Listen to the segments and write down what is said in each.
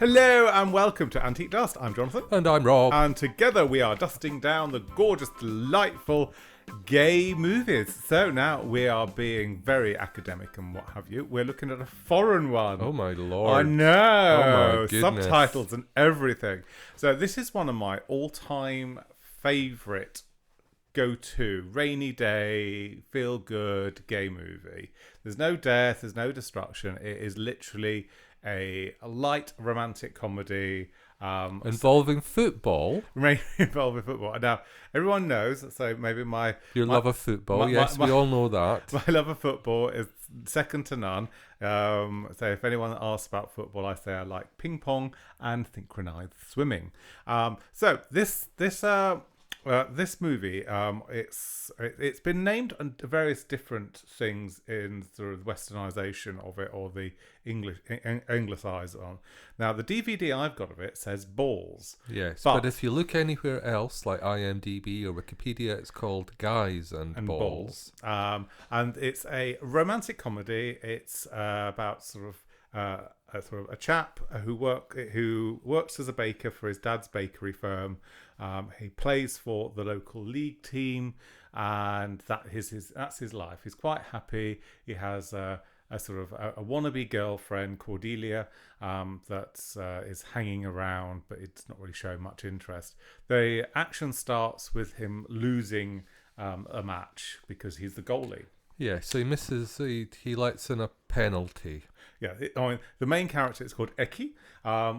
Hello and welcome to Antique Dust. I'm Jonathan. And I'm Rob. And together we are dusting down the gorgeous, delightful gay movies. So now we are being very academic and what have you. We're looking at a foreign one. Oh my lord. I know. Oh my goodness. Subtitles and everything. So this is one of my all-time favourite go-to rainy day, feel good gay movie. There's no death, there's no destruction. It is literally a light romantic comedy Involving football. involving football. Now everyone knows, so maybe Your love of football. Yes, we all know that. my love of football is second to none. So if anyone asks about football, I say I like ping pong and synchronized swimming. So this movie, it's been named under various different things in sort of the westernization of it or the Anglicized on. Now the DVD I've got of it says balls. Yes, but if you look anywhere else, like IMDb or Wikipedia, it's called Guys and Balls. And it's a romantic comedy. It's about sort of a chap who works as a baker for his dad's bakery firm. He plays for the local league team, and that's his life. He's quite happy. He has a sort of a wannabe girlfriend, Cordelia, that is hanging around, but it's not really showing much interest. The action starts with him losing a match because he's the goalie. Yeah, so he misses. He lets in a penalty. Yeah, the main character is called Ecki.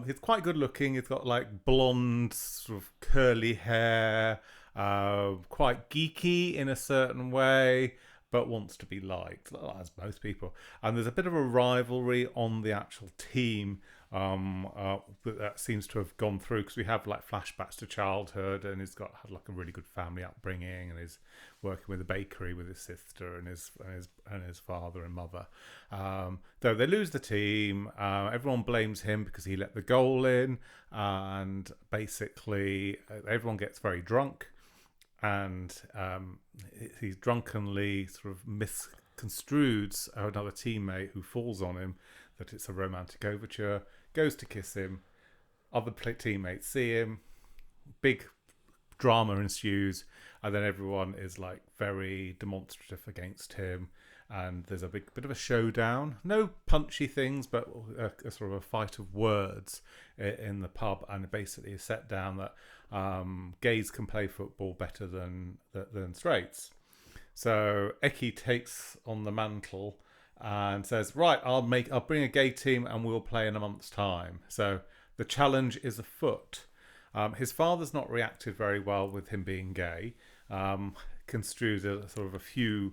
He's quite good looking. He's got like blonde, sort of curly hair, quite geeky in a certain way, but wants to be liked, as most people. And there's a bit of a rivalry on the actual team that seems to have gone through, because we have like flashbacks to childhood, and he's had like a really good family upbringing, and he's working with a bakery with his sister and his father and mother. Though they lose the team, everyone blames him because he let the goal in, and basically everyone gets very drunk, and he's drunkenly sort of misconstrued another teammate who falls on him that it's a romantic overture, goes to kiss him, other teammates see him, big drama ensues, and then everyone is like very demonstrative against him, and there's a bit of a showdown. No punchy things, but a sort of a fight of words in the pub, and basically a set down that gays can play football better than straights. So Ecki takes on the mantle and says, right, I'll bring a gay team and we'll play in a month's time. So the challenge is afoot. His father's not reacted very well with him being gay. Construed a few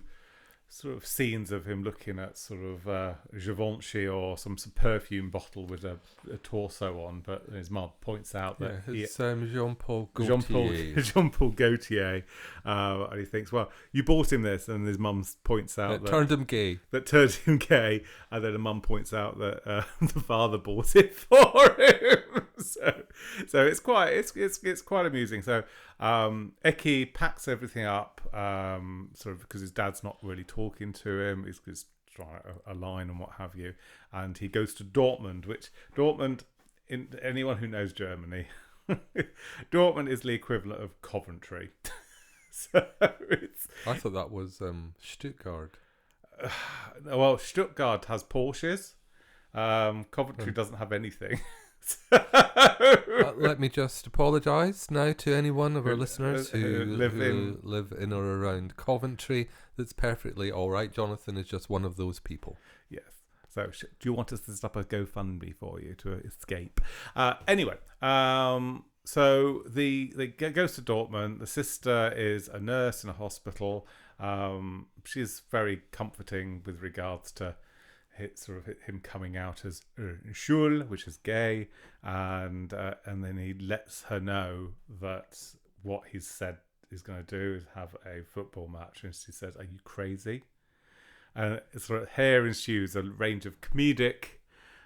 sort of scenes of him looking at sort of Givenchy or some perfume bottle with a torso on, but his mum points out that it's Jean-Paul Gaultier. Jean-Paul Gaultier, and he thinks, well, you bought him this, and his mum points out that turned him gay. That turned him gay, and then the mum points out that the father bought it for him. So it's quite amusing. So Ecki packs everything up, sort of because his dad's not really talking to him. He's trying a line and what have you, and he goes to Dortmund. Anyone who knows Germany, Dortmund is the equivalent of Coventry. So I thought that was Stuttgart. Well, Stuttgart has Porsches. Coventry doesn't have anything. Let me just apologise now to any one of our listeners who live in or around Coventry. That's perfectly all right. Jonathan is just one of those people. Yes. So do you want us to set up a GoFundMe for you to escape? Anyway, so the goes to Dortmund. The sister is a nurse in a hospital. She's very comforting with regards to him coming out as schwul, which is gay, and then he lets her know that what he's said he's going to do is have a football match, and she says, "Are you crazy?" And sort of here ensues a range of comedic,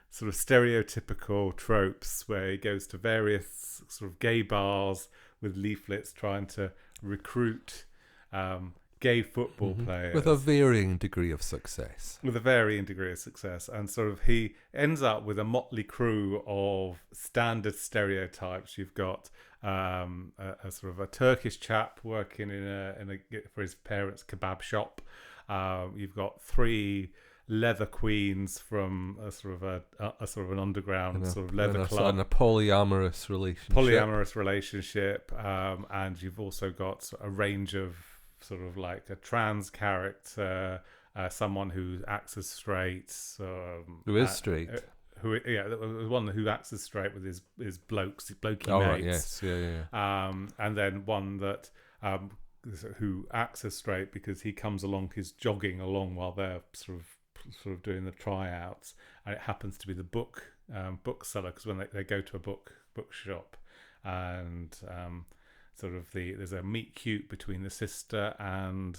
sort of stereotypical tropes where he goes to various sort of gay bars with leaflets trying to recruit gay football players with a varying degree of success. And sort of he ends up with a motley crew of standard stereotypes. You've got a sort of a Turkish chap working in a for his parents' kebab shop. You've got 3 leather queens from a sort of an underground sort of leather club, and a polyamorous relationship. And you've also got a range of sort of like a trans character, someone who acts as straight, who is straight. The one who acts as straight with his blokey mates. Right, yes, yeah. And then one that who acts as straight because he comes along, he's jogging along while they're sort of doing the tryouts, and it happens to be the bookseller, because when they go to a bookshop, and there's a meet cute between the sister and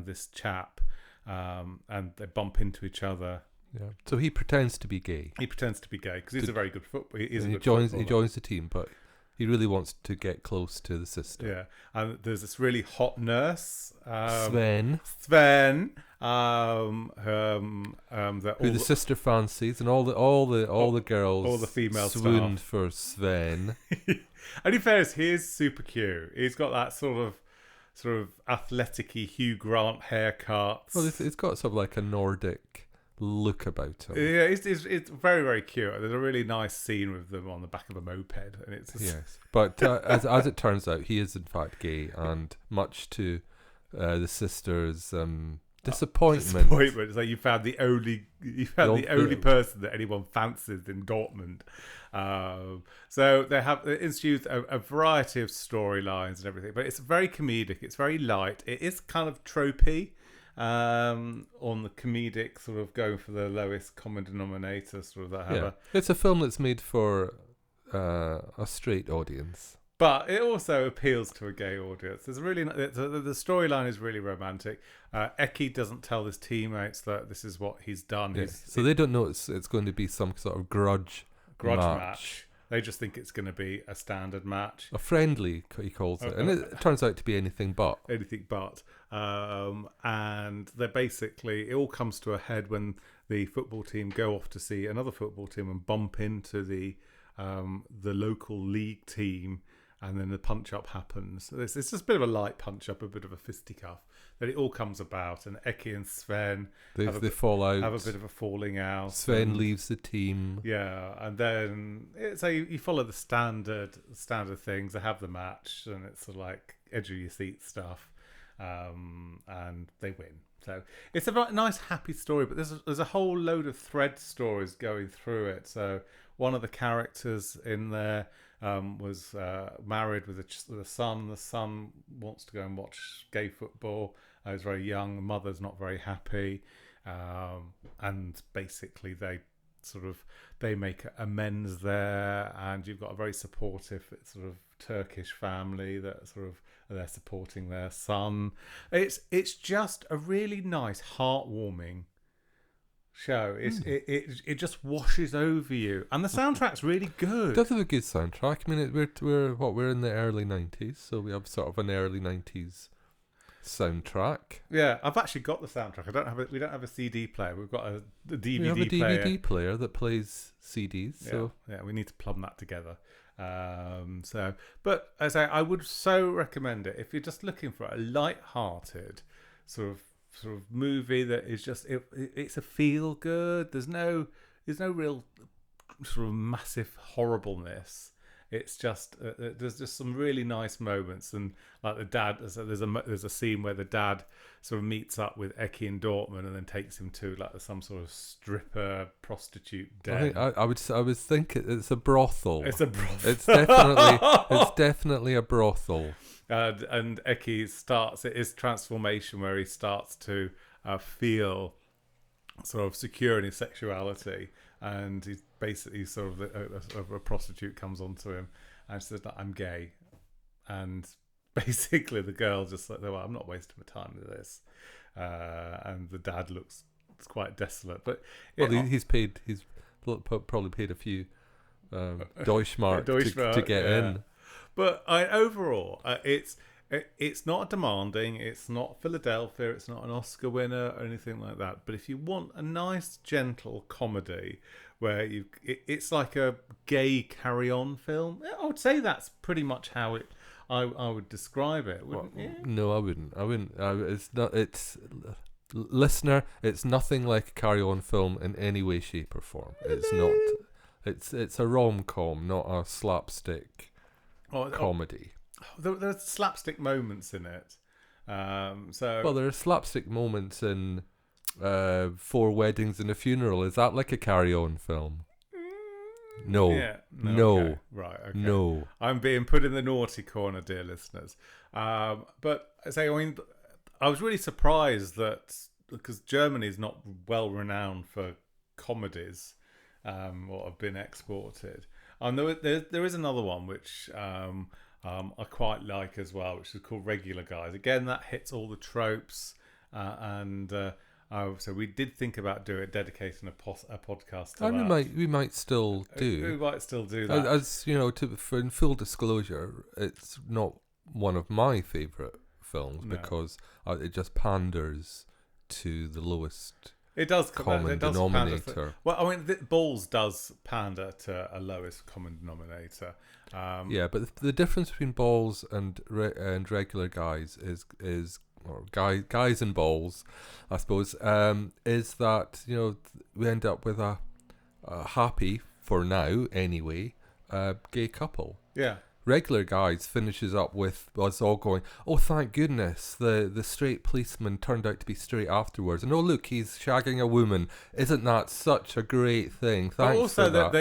this chap, and they bump into each other. Yeah. So he pretends to be gay. Because he's a very good footballer. He joins the team, but he really wants to get close to the sister. Yeah, and there's this really hot nurse, Sven, who the sister fancies, and all the girls, all the female swooned staff for Sven. And in fairness, he is super cute. He's got that sort of athletic-y Hugh Grant haircut. Well, it's got sort of like a Nordic look about him. Yeah, it's very, very cute. There's a really nice scene with them on the back of a moped, and it's yes. But as it turns out, he is in fact gay, and much to the sister's disappointment. It's like you found the only person that anyone fancies in Dortmund. So it ensues a variety of storylines and everything, but it's very comedic. It's very light. It is kind of tropey. On the comedic, sort of going for the lowest common denominator, sort of it's a film that's made for a straight audience, but it also appeals to a gay audience. The storyline is really romantic. Ecki doesn't tell his teammates that this is what he's done. Yes. So they don't know it's going to be some sort of grudge match. They just think it's going to be a standard match. A friendly, he calls it. And it turns out to be anything but. And they're basically, it all comes to a head when the football team go off to see another football team and bump into the local league team, and then the punch-up happens. It's just a bit of a light punch-up, a bit of a fisticuff. Then it all comes about, and Ecki and Sven they fall out. Have a bit of a falling out. Sven leaves the team. Yeah, and then you follow the standard things. They have the match, and it's sort of like edge of your seat stuff, and they win. So it's a very nice, happy story, but there's a whole load of thread stories going through it. So one of the characters in there was married with a son. The son wants to go and watch gay football. He's very young. The mother's not very happy, and basically they make amends there. And you've got a very supportive sort of Turkish family that they're supporting their son. It's just a really nice, heartwarming show. It just washes over you, and the soundtrack's really good. It does have a good soundtrack. I mean, we're in the early 90s, so we have sort of an early 90s soundtrack. Yeah, I've actually got the soundtrack. We don't have a CD player. We've got a DVD player. We have a DVD player that plays CDs. So yeah, we need to plumb that together. But as I would so recommend it if you're just looking for a light-hearted sort of movie that is just it's a feel good. There's no real sort of massive horribleness. It's just there's just some really nice moments, and like the dad. There's a scene where the dad sort of meets up with Ecki in Dortmund and then takes him to like some sort of stripper prostitute den. I would think it's a brothel. It's a brothel. It's definitely a brothel. And Ecki starts his transformation where he starts to feel sort of secure in his sexuality, and he's basically sort of a prostitute comes onto him and says, "I'm gay," and basically the girl just like, "Well, I'm not wasting my time with this," and the dad looks quite desolate. But he's probably paid a few Deutschmark to get in. But overall, It's not demanding. It's not Philadelphia. It's not an Oscar winner or anything like that. But if you want a nice, gentle comedy where it's like a gay carry-on film, I would say that's pretty much how I would describe it. Wouldn't you? No, I wouldn't. It's not. It's listener. It's nothing like a carry-on film in any way, shape, or form. It's not. It's a rom-com, not a slapstick comedy. There's slapstick moments in it. Well, there are slapstick moments in 4 Weddings and a Funeral. Is that like a carry-on film? No. Yeah. No. Okay. Right. Okay. No. I'm being put in the naughty corner, dear listeners. But I mean, I was really surprised that because Germany is not well renowned for comedies, or have been exported. There is another one which I quite like as well, which is called Regular Guys. Again, that hits all the tropes, so we did think about dedicating a podcast to that. We might still do. We might still do that. As you know, in full disclosure, it's not one of my favourite films because it just panders to the lowest. It does common denominator. Well, I mean, Balls does pander to a lowest common denominator. Yeah, but the difference between Balls and Regular Guys is or guys and Balls, I suppose, is that we end up with a happy, for now anyway, gay couple. Yeah. Regular Guys finishes up with us all going, oh, thank goodness, the straight policeman turned out to be straight afterwards. And oh, look, he's shagging a woman. Isn't that such a great thing? Thanks but also for that.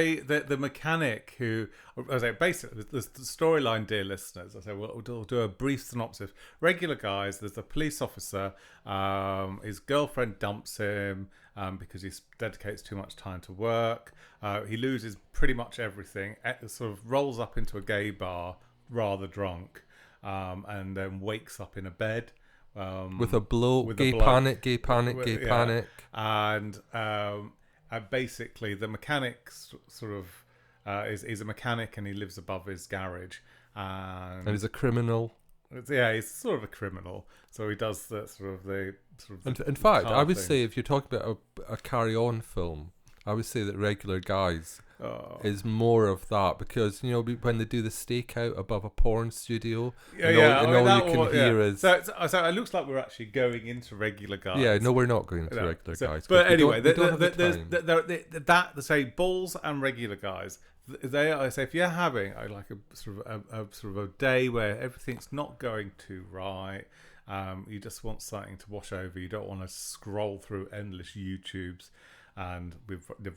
the mechanic who, I say, basically, the storyline, dear listeners, I say, we'll do a brief synopsis. Regular Guys, there's a police officer, his girlfriend dumps him because he dedicates too much time to work. He loses pretty much everything, sort of rolls up into a gay bar rather drunk, and then wakes up in a bed. With a bloke, gay panic. And basically the mechanic sort of is a mechanic, and he lives above his garage. And he's a criminal. Yeah, he's sort of a criminal. So he does that In fact, I would say if you're talking about a carry-on film, I would say that Regular Guys is more of that, because when they do the stakeout above a porn studio, all you can hear is. So it looks like we're actually going into Regular Guys. Yeah, no, we're not going into Regular Guys. But anyway, say Balls and Regular Guys. I say if you're having like a sort of a day where everything's not going too right, you just want something to wash over. You don't want to scroll through endless YouTubes. And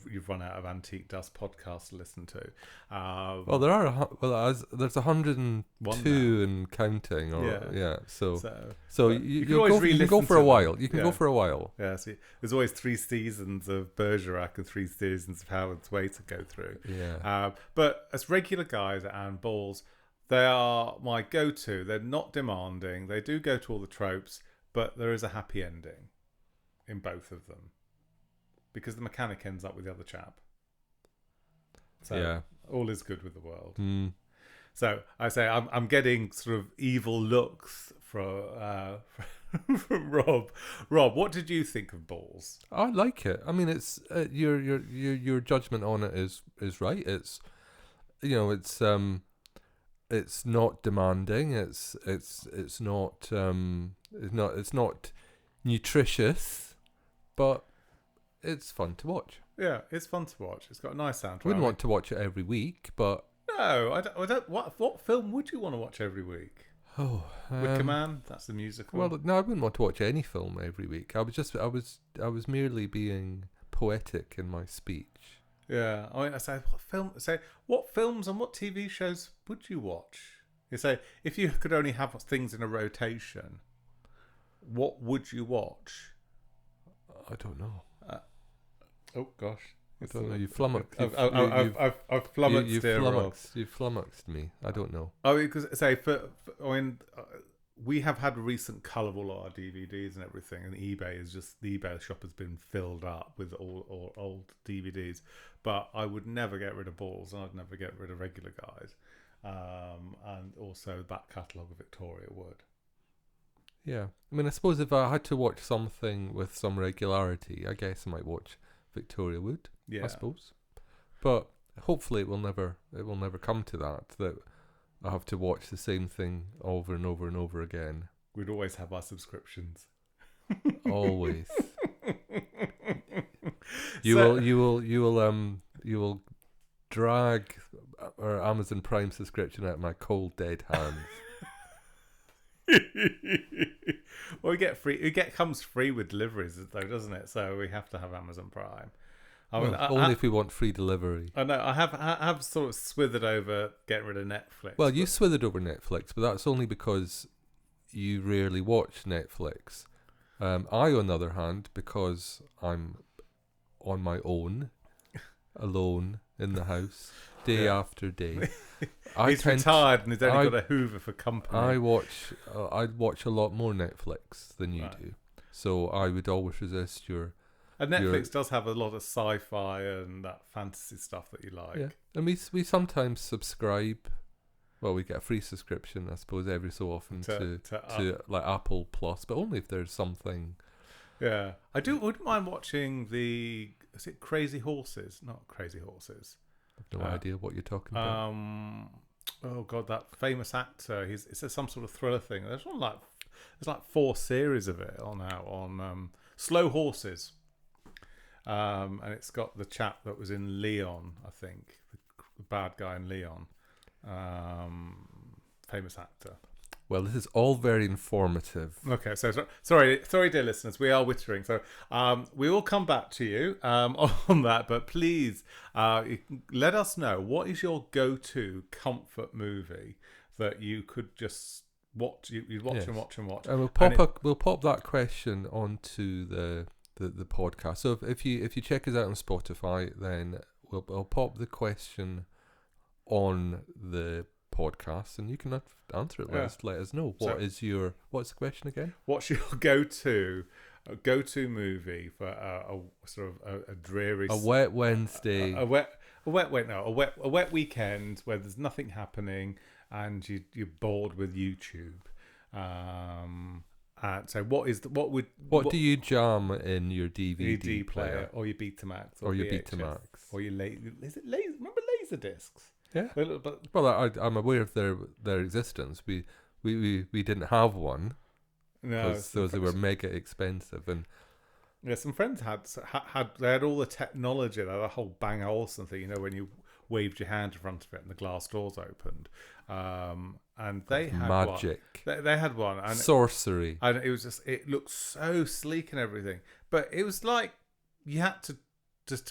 you've run out of Antique Dust podcasts to listen to. Well, there's 102 and counting. So you can go for a while. You can go for a while. Yeah, so there's always 3 seasons of Bergerac and 3 seasons of Howard's Way to go through. Yeah. But as Regular Guys and Balls, they are my go-to. They're not demanding. They do go to all the tropes, but there is a happy ending in both of them. Because the mechanic ends up with the other chap. So all is good with the world. Mm. So I say I'm getting sort of evil looks from Rob. Rob, what did you think of Balls? I like it. I mean, it's your judgment on it is right. It's it's not demanding. It's not nutritious, but it's fun to watch. Yeah, it's fun to watch. It's got a nice soundtrack. I wouldn't want to watch it every week, but no, I don't. What film would you want to watch every week? Oh, Wicker Man. That's the musical. Well, no, I wouldn't want to watch any film every week. I was merely being poetic in my speech. Yeah, I say what films and what TV shows would you watch? You say if you could only have things in a rotation, what would you watch? I don't know. Oh gosh, I don't know. You flummoxed. I've flummoxed. You've flummoxed me. I don't know. Oh, because we have had a recent cull of all our DVDs and everything, and the eBay shop has been filled up with all old DVDs. But I would never get rid of Balls, and I'd never get rid of Regular Guys. and also the back catalogue of Victoria Wood. Yeah. I mean, I suppose if I had to watch something with some regularity, I guess I might watch Victoria Wood, Yeah. I suppose. But hopefully it will never come to that I have to watch the same thing over and over and over again. We'd always have our subscriptions. Always. So- You will drag our Amazon Prime subscription out of my cold dead hands. Well, it comes free with deliveries though, doesn't it? So we have to have Amazon Prime. Only if we want free delivery. I know. I have sort of swithered over getting rid of Netflix. Well, you swithered over Netflix, but that's only because you rarely watch Netflix. I, on the other hand, because I'm on my own, alone in the house, day after day. He's retired and he's only got a Hoover for company. I watch a lot more Netflix than you do, so I would always resist your. And Netflix does have a lot of sci-fi and that fantasy stuff that you like. Yeah, and we sometimes subscribe. Well, we get a free subscription, I suppose, every so often to like Apple Plus, but only if there's something. Yeah, I wouldn't mind watching is it Crazy Horses? Not Crazy Horses. I've no idea what you're talking about. Oh God, that famous actor. It's some sort of thriller thing. There's like 4 series of it on Slow Horses. And it's got the chap that was in Leon, I think, the bad guy in Leon. Famous actor. Well, this is all very informative. Okay, so sorry, dear listeners, we are wittering. So we will come back to you on that, but please let us know, what is your go-to comfort movie that you could just watch? You'd watch and watch and watch. And we'll pop that question onto the podcast. So if you check us out on Spotify, then I'll pop the question on the podcast, and you can answer it. Let us know what's the question again? What's your go-to movie for a sort of a dreary, a wet Wednesday, a wet weekend where there's nothing happening and you're bored with YouTube. So what do you jam in your DVD player or your Betamax or your Betamax or your is it laser? Remember laser discs? Yeah. Well, I'm aware of their existence. We didn't have one. No, because they were mega expensive, and yeah, some friends had all the technology. They had a whole Bang Olufsen thing, when you waved your hand in front of it and the glass doors opened. And they had magic. They had one, and sorcery. And it looked so sleek and everything, but it was like you had to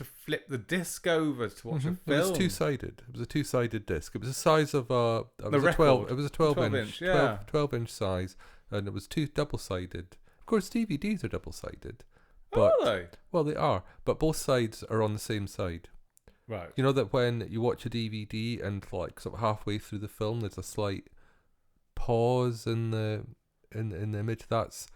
flip the disc over to watch a film. It was two-sided. It was a two-sided disc. It was the size of a 12 inch, 12 inch size, and it was double-sided. Of course, DVDs are double-sided. But, are they? Well, they are, but both sides are on the same side. Right. You know that when you watch a DVD and like sort of halfway through the film, there's a slight pause in the image. That's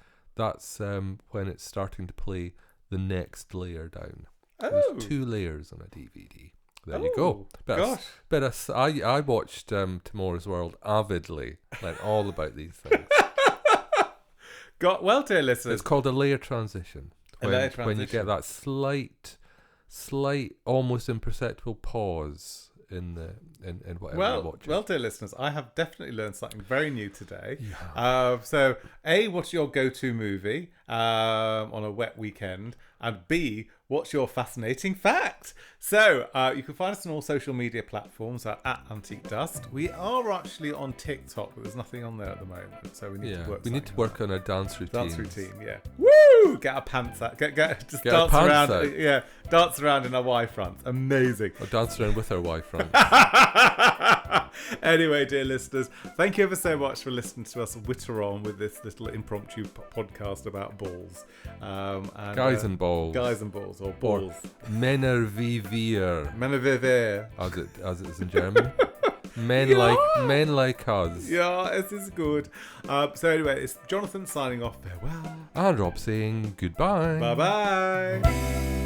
when it's starting to play the next layer down. There's 2 layers on a DVD. There you go. But I watched Tomorrow's World avidly, learned all about these things. Well, dear listeners, it's called a layer transition. When you get that slight, almost imperceptible pause in whatever you're watching. Well, dear listeners, I have definitely learned something very new today. Yeah. So, A, what's your go-to movie on a wet weekend? And B, what's your fascinating fact? So, you can find us on all social media platforms at Antique Dust. We are actually on TikTok, but there's nothing on there at the moment. So we need to work on a dance routine. Yeah. Woo! Get our pants out. Just dance around. Out. Yeah, dance around in our Y-fronts. Amazing. Or dance around with our Y-fronts. Anyway, dear listeners, thank you ever so much for listening to us witter on with this little impromptu podcast about balls. Guys and balls. Guys and balls, or balls. Or Männer wie wir. Männer wie wir. As it is in German. Men like us. Yeah, it is good. So anyway, it's Jonathan signing off. Farewell. And Rob saying goodbye. Bye-bye.